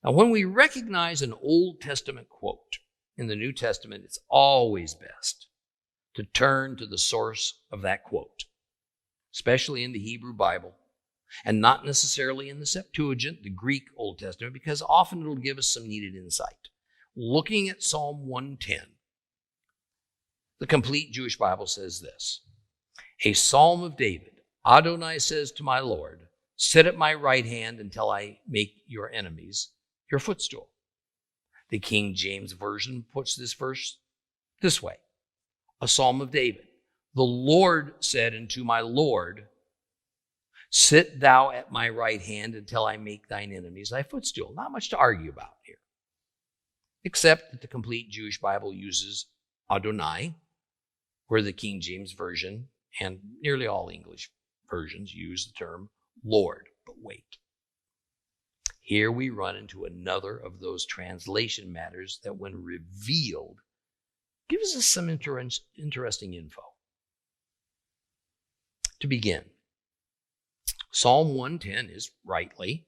Now, when we recognize an Old Testament quote in the New Testament, it's always best to turn to the source of that quote, especially in the Hebrew Bible, and not necessarily in the Septuagint, the Greek Old Testament, because often it'll give us some needed insight. Looking at Psalm 110, the complete Jewish Bible says this: a psalm of David. Adonai says to my Lord, sit at my right hand until I make your enemies your footstool. The King James Version puts this verse this way: a psalm of David. The Lord said unto my Lord, sit thou at my right hand until I make thine enemies thy footstool. Not much to argue about here, except that the complete Jewish Bible uses Adonai, where the King James Version and nearly all English versions use the term Lord. But wait. Here we run into another of those translation matters that, when revealed, gives us some interesting info. To begin, Psalm 110 is rightly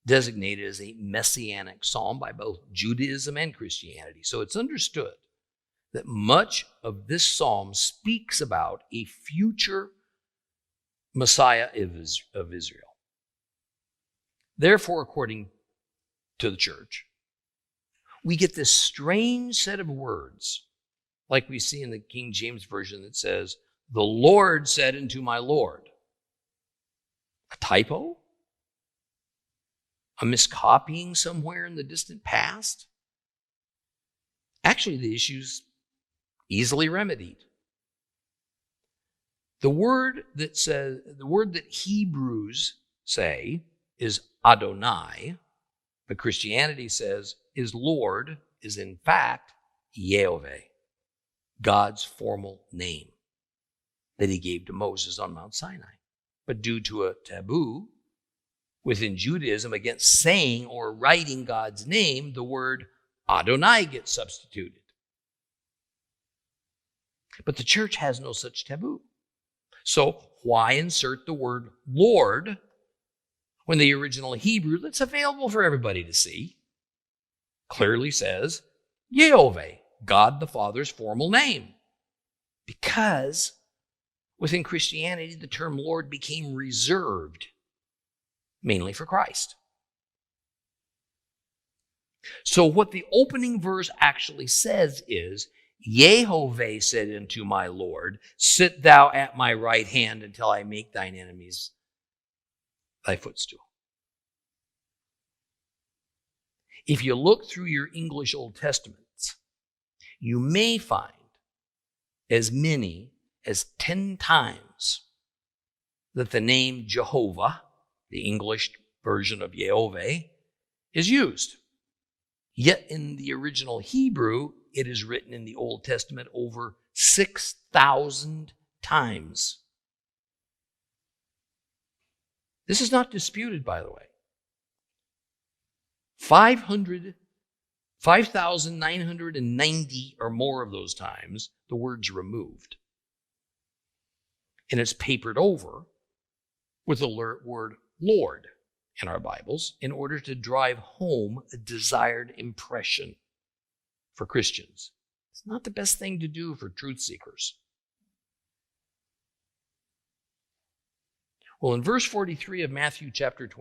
designated as a messianic psalm by both Judaism and Christianity. So it's understood that much of this psalm speaks about a future Messiah of Israel. Therefore, according to the church, we get this strange set of words, like we see in the King James Version that says, the Lord said unto my Lord. A typo? A miscopying somewhere in the distant past? Actually, the issue's easily remedied. The word that Hebrews say is Adonai, but Christianity says is Lord, is in fact YHWH, God's formal name that he gave to Moses on Mount Sinai. But due to a taboo within Judaism against saying or writing God's name, the word Adonai gets substituted. But the church has no such taboo. So why insert the word Lord when the original Hebrew that's available for everybody to see clearly says YHWH, God the Father's formal name? Because within Christianity, the term Lord became reserved mainly for Christ. So what the opening verse actually says is, YHWH said unto my Lord, sit thou at my right hand until I make thine enemies thy footstool. If you look through your English Old Testaments, you may find as many as 10 times that the name Jehovah, the English version of YHWH, is used. Yet in the original Hebrew, it is written in the Old Testament over 6,000 times. This is not disputed, by the way. 5,990 or more of those times, the word's removed. And it's papered over with the word Lord in our Bibles in order to drive home a desired impression for Christians. It's not the best thing to do for truth seekers. Well, in verse 43 of Matthew chapter 20,